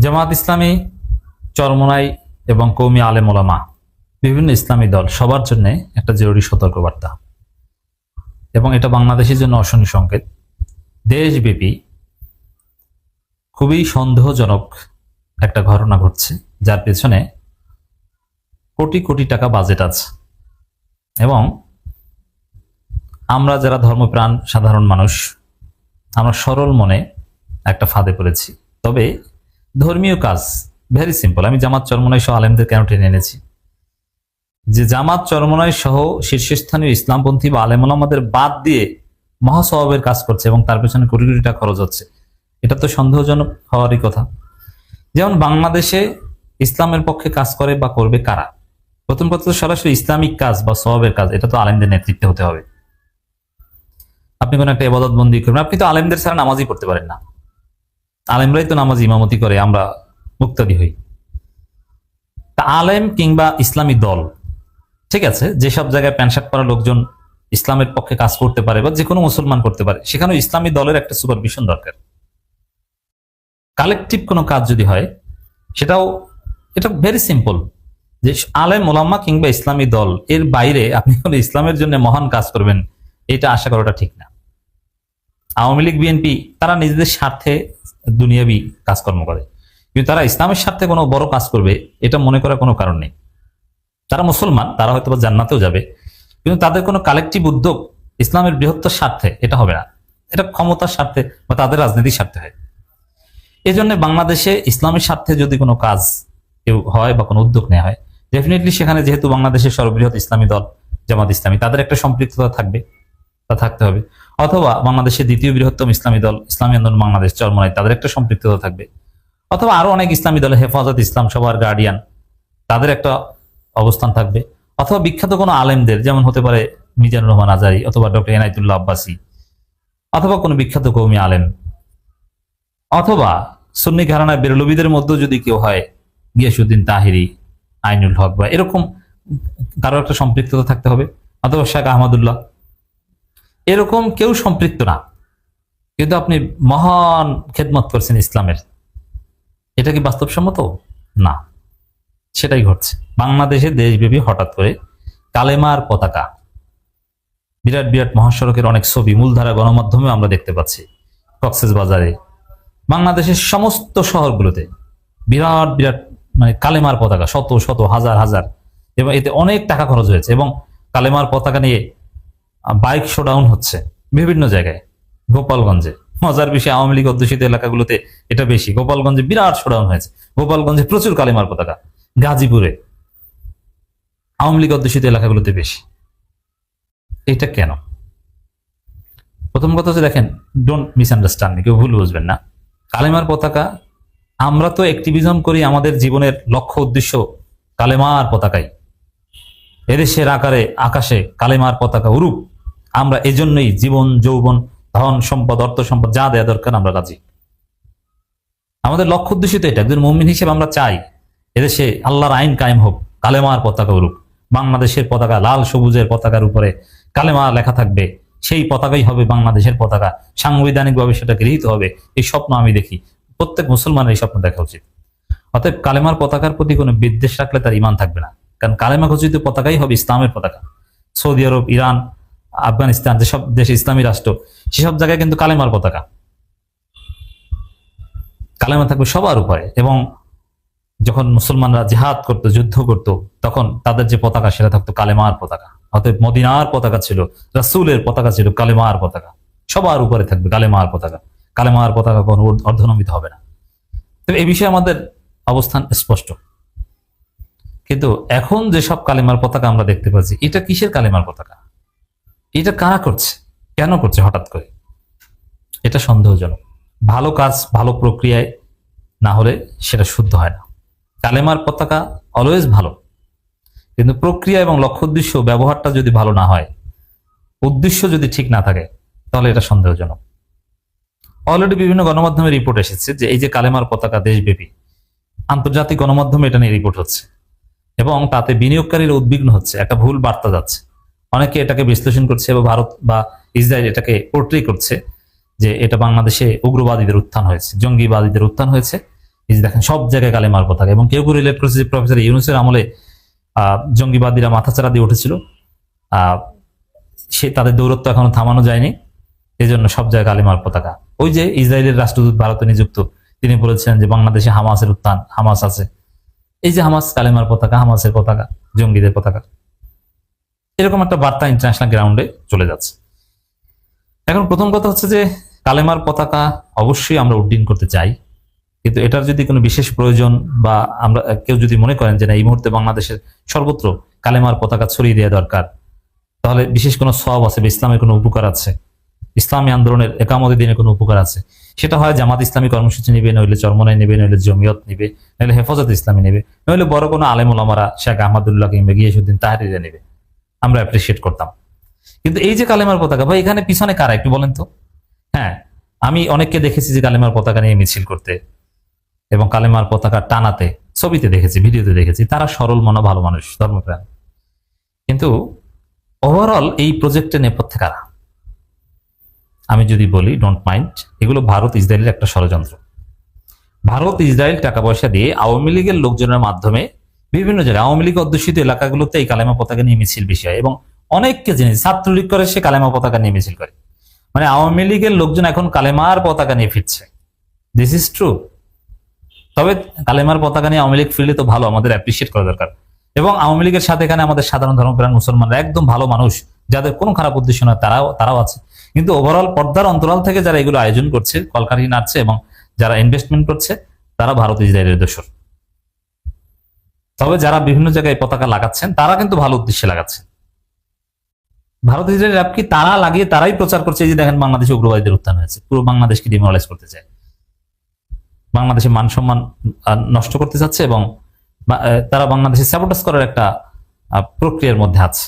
জামাত ইসলামী, চরমোনাই এবং কওমি আলেম ওলামা, বিভিন্ন ইসলামী দল সবার জন্য একটা জরুরি সতর্কবার্তা, এবং এটা বাংলাদেশের জন্য অশনি সংকেত। দেশব্যাপী খুবই সন্দেহজনক একটা ঘটনা ঘটছে, যার পেছনে কোটি কোটি টাকা বাজেট আছে, এবং আমরা যারা ধর্মপ্রাণ সাধারণ মানুষ, আমরা সরল মনে একটা ফাঁদে পড়েছি। তবে ধর্মীয় কাজ ভেরি সিম্পল। আমি জামাত চরমোনাই সহ আলেমদের কেন টেনে এনেছি, যে জামাত চরমোনাই সহ শীর্ষস্থানীয় ইসলামপন্থী বা আলেম ওলামাদের বাদ দিয়ে মহাসওয়াবের কাজ করছে এবং তার পেছনে কোটি কোটি টাকা খরচ হচ্ছে, এটা তো সন্দেহজনক হওয়ারই কথা। যেমন বাংলাদেশে ইসলামের পক্ষে কাজ করে বা করবে কারা? প্রথম কথা তো সরাসরি ইসলামিক কাজ বা সওয়াবের কাজ, এটা তো আলেমদের নেতৃত্বে হতে হবে। আপনি কোন একটা ইবাদত বন্দি করবেন, আপনি তো আলেমদের ছাড়া নামাজই পড়তে পারেন না। আলেমরাই তো নামাজ ইমামতি করে, আমরা মুক্তাদি হই। তা আলেম কিংবা ইসলামী দল, ঠিক আছে, যেসব জায়গায় প্যান্ট শার্ট পরা লোকজন ইসলামের পক্ষে কাজ করতে পারে বা যে কোনো মুসলমান করতে পারে, সেখানেও ইসলামী দলের একটা সুপারভিশন দরকার। কালেকটিভ কোনো কাজ যদি হয়, সেটাও এটা ভেরি সিম্পল, যে আলেম ওলামা কিংবা ইসলামী দল এর বাইরে আপনি কোনো ইসলামের জন্য মহান কাজ করবেন, এটা আশা করাটা ঠিক না। আওয়ামী লীগ, বিএনপি তারা নিজেদের স্বার্থে দুনিয়াবি কাজকর্ম করে, কিন্তু তারা ইসলামের স্বার্থে কোনো বড় কাজ করবে এটা মনে করার কোনো কারণ নেই। তারা মুসলমান, তারা হয়তো জান্নাতেও যাবে, কিন্তু তাদের কোনো কালেকটিভ উদ্যোগ ইসলামের বৃহত্তর স্বার্থে এটা হবে না, এটা ক্ষমতার স্বার্থে বা তাদের রাজনীতির স্বার্থে হয়। এই জন্য বাংলাদেশে ইসলামের স্বার্থে যদি কোনো কাজ কেউ হয় বা কোনো উদ্যোগ নেওয়া হয়, ডেফিনেটলি সেখানে যেহেতু বাংলাদেশের সর্ববৃহৎ ইসলামী দল জামাত ইসলামী, তাদের একটা সম্পৃক্ততা থাকবে, তা থাকতে হবে। অথবা বাংলাদেশের দ্বিতীয় বৃহত্তম ইসলামী দল ইসলামী আন্দোলন বাংলাদেশ চরমোনাই, তাদের একটা সম্পৃক্ততা থাকবে। অথবা আরো অনেক ইসলামী দল, হেফাজত ইসলাম, সবার গার্ডিয়ান, তাদের একটা অবস্থান থাকবে। অথবা বিখ্যাত কোনো আলেমদের, যেমন হতে পারে মিজানুর রহমান আজারি অথবা ডক্টর এনায়েতুল্লাহ আব্বাসী, অথবা কোনো বিখ্যাত কওমি আলেম, অথবা সুন্নি ঘরানার বেরলবীদের মধ্যে যদি কেউ হয়, গিয়াসউদ্দিন তাহিরি, আইনুল হক, বা এরকম কারো একটা সম্পৃক্ততা থাকতে হবে। অথবা শেখ আহমদুল্লাহ, এরকম কেউ সম্পৃক্ত না, কিন্তু আপনি মহান খেদমত করছেন ইসলামের, এটা কি বাস্তবসম্মত? না, সেটাই ঘটছে বাংলাদেশে। দেশব্যাপী হঠাৎ করে কালেমার পতাকা, বিরাট বিরাট মহাসড়কের অনেক ছবি মূলধারা গণমাধ্যমে আমরা দেখতে পাচ্ছি। কক্সেস বাজারে, বাংলাদেশের সমস্ত শহরগুলোতে বিরাট বিরাট মানে কালেমার পতাকা, শত শত হাজার হাজার, এবং এতে অনেক টাকা খরচ হয়েছে। এবং কালেমার পতাকা নিয়ে বাইক শোডাউন হচ্ছে বিভিন্ন জায়গায়। গোপালগঞ্জে, মজার বিষয়, আওয়ামী লীগ অধ্যুষিত এলাকাগুলোতে এটা বেশি। গোপালগঞ্জে বিরাট শোডাউন হয়েছে, গোপালগঞ্জে প্রচুর কালেমার পতাকা। গাজীপুরে, আওয়ামী লীগ অধ্যুষিত এলাকাগুলোতে বেশি। এটা কেন? প্রথম কথা হচ্ছে, দেখেন, ডোন্ট মিসআন্ডারস্ট্যান্ড মি, কেউ ভুল বুঝবেন না। কালেমার পতাকা, আমরা তো অ্যাক্টিভিজম করি, আমাদের জীবনের লক্ষ্য উদ্দেশ্য কালেমার পতাকাই। এদেশের আকারে আকাশে কালেমার পতাকা উড়ুক, আমরা এজন্যই জীবন, যৌবন, ধন সম্পদ, অর্থ সম্পদ যা দেয়া দরকার আমরা রাজি। আমাদের লক্ষ্য উদ্দেশ্য তো এটা। একজন মুমিন হিসেবে আমরা চাই এদেশে আল্লাহর আইন কায়েম হোক, কালেমার পতাকা উড়ুক। বাংলাদেশের পতাকা লাল সবুজের পতাকার উপরে কালেমা লেখা থাকবে, সেই পতাকাই হবে বাংলাদেশের পতাকা, সাংবিধানিকভাবে সেটা গৃহীত হবে। এই স্বপ্ন আমি দেখি, প্রত্যেক মুসলমানের এই স্বপ্ন দেখা উচিত। অতএব কালেমার পতাকার প্রতি কোনো বিদ্বেষ রাখলে তার ঈমান থাকবে না, কারণ কালেমা ঘোষিত পতাকাই হবে ইসলামের পতাকা। সৌদি আরব, ইরান, আফগানিস্তান, যেসব দেশে ইসলামী রাষ্ট্র, সেসব জায়গায় কিন্তু কালেমার পতাকা, কালেমা থাকবে সবার উপরে। এবং যখন মুসলমানরা জিহাদ করত, যুদ্ধ করত, তখন তাদের যে পতাকা সেটা থাকতো কালেমার পতাকা। অতএব মদিনার পতাকা ছিল, রাসূলের পতাকা ছিল কালেমার পতাকা, সবার উপরে থাকবে কালেমার পতাকা। কালেমার পতাকা কোনো অর্ধনমিত হবে না। তবে এই বিষয়ে আমাদের অবস্থান স্পষ্ট। কিন্তু এখন যেসব কালেমার পতাকা আমরা দেখতে পাচ্ছি, এটা কিসের কালেমার পতাকা? এটা কারা করছে, কেন করছে হঠাৎ করে? এটা সন্দেহজনক। ভালো কাজ ভালো প্রক্রিয়ায় না হলে সেটা শুদ্ধ হয় না। কালেমার পতাকা অলওয়েজ ভালো, কিন্তু প্রক্রিয়া এবং লক্ষ্য উদ্দেশ্য ব্যবহারটা যদি ভালো না হয়, উদ্দেশ্য যদি ঠিক না থাকে, তাহলে এটা সন্দেহজনক। অলরেডি বিভিন্ন গণমাধ্যমে রিপোর্ট এসেছে যে এই যে কালেমার পতাকা দেশব্যাপী, আন্তর্জাতিক গণমাধ্যমে এটা নিয়ে রিপোর্ট হচ্ছে, এবং তাতে বিনিয়োগকারীরা উদ্বিগ্ন হচ্ছে, একটা ভুল বার্তা যাচ্ছে। অনেকে এটাকে বিশ্লেষণ করছে এবং ভারত বা ইসরায়েল এটাকে পোর্ট্রে করছে যে এটা বাংলাদেশে উগ্রবাদীদের উত্থান হয়েছে, জঙ্গিবাদীদের উত্থান হয়েছে, এই যে দেখেন সব জায়গায় কালেমার পতাকা, এবং কেউ কেউ রিলেট করেছে যে প্রফেসর ইউনূসের আমলে জঙ্গিবাদীরা মাথাচাড়া দিয়ে উঠেছিল, সে তাদের দৌরত্ব এখনো থামানো যায়নি, এই জন্য সব জায়গায় কালেমার পতাকা। ওই যে ইসরায়েলের রাষ্ট্রদূত ভারতে নিযুক্ত, তিনি বলেছেন যে বাংলাদেশে হামাসের উত্থান, হামাস আছে, এই যে হামাস কালেমার পতাকা, হামাসের পতাকা, জঙ্গিদের পতাকা, এরকম একটা বার্তা ইন্টারন্যাশনাল গ্রাউন্ডে চলে যাচ্ছে। এখন প্রথম কথা হচ্ছে যে কালেমার পতাকা অবশ্যই আমরা উড্ডীন করতে চাই, কিন্তু এটার যদি কোনো বিশেষ প্রয়োজন বা আমরা কেউ যদি মনে করেন যে না এই মুহূর্তে বাংলাদেশের সর্বত্র কালেমার পতাকা ছড়িয়ে দেওয়া দরকার, তাহলে বিশেষ কোনো সওয়াব আছে বা ইসলামের কোনো উপকার আছে, ইসলামী আন্দোলনের একামতের দিনে কোনো উপকার আছে, সেটা হয় জামাত ইসলামী কর্মসূচি নেবে, নইলে চরমনাই নেবে, নইলে জমিয়ত নেবে, নইলে হেফাজত ইসলামী নেবে, নইলে বড় কোনো আলেম ওলামারা শেখ আহমদুল্লাহ কিংবা গিয়াসউদ্দিন তাহরিরা নেবে, আমরা অ্যাপ্রিসিয়েট করতাম। কিন্তু এই যে কালেমার পতাকা, ভাই এখানে পিছনে কারা একটু বলেন তো? হ্যাঁ, আমি অনেককে দেখেছি যে কালেমার পতাকা নিয়ে মিছিল করতে এবং কালেমার পতাকা টানাতে, ছবিতে দেখেছি, ভিডিওতে দেখেছি, তারা সরল মনা ভালো মানুষ, ধর্মপ্রাণ। কিন্তু ওভারঅল এই প্রজেক্টের নেপথ্যে কারা? আমি যদি বলি, ডোন্ট মাইন্ড, এগুলো ভারত ইসরায়েলের একটা ষড়যন্ত্র। ভারত ইসরায়েল টাকা পয়সা দিয়ে আওয়ামী লীগের লোকজনের মাধ্যমে বিভিন্ন জায়গায়, আওয়ামী লীগ অধ্যুষিত এলাকাগুলোতে এই কালেমা পতাকা নিয়ে মিছিল বেশি হয়, এবং অনেককে জেনে ছাত্রলীগ করে সে কালেমা পতাকা নিয়ে মিছিল করে, মানে আওয়ামী লীগের লোকজন এখন কালেমার পতাকা নিয়ে ফিরছে। This is true. তবে কালেমার পতাকা নিয়ে আওয়ামী লীগ ফিরলে তো ভালো, আমাদের অ্যাপ্রিসিয়েট করা দরকার। এবং আওয়ামী লীগের সাথে এখানে আমাদের সাধারণ ধর্মপ্রাণ মুসলমানরা একদম ভালো মানুষ, যাদের কোনো খারাপ উদ্দেশ্য নয়, তারাও আছে। কিন্তু ওভারঅল পর্দার অন্তরাল থেকে যারা এগুলো আয়োজন করছে, কলকাঠি নাড়ছে এবং যারা ইনভেস্টমেন্ট করছে, তারা ভারত ইসরায়েলের দোসর। তবে যারা বিভিন্ন জায়গায় পতাকা লাগাচ্ছেন, তারা কিন্তু ভালো উদ্দেশ্যে লাগাচ্ছেন। ভারত ইসরায়েল অ্যাপ কি তারা লাগিয়ে তারাই প্রচার করছে, এই যে দেখেন বাংলাদেশে উগ্রবাদীদের উত্থান হয়েছে, পুরো বাংলাদেশকে ডিমোরালাইজ করতে চায়, বাংলাদেশের মান সম্মান নষ্ট করতে চাচ্ছে, এবং তারা বাংলাদেশে স্যাবোটাজ করার একটা প্রক্রিয়ার মধ্যে আছে।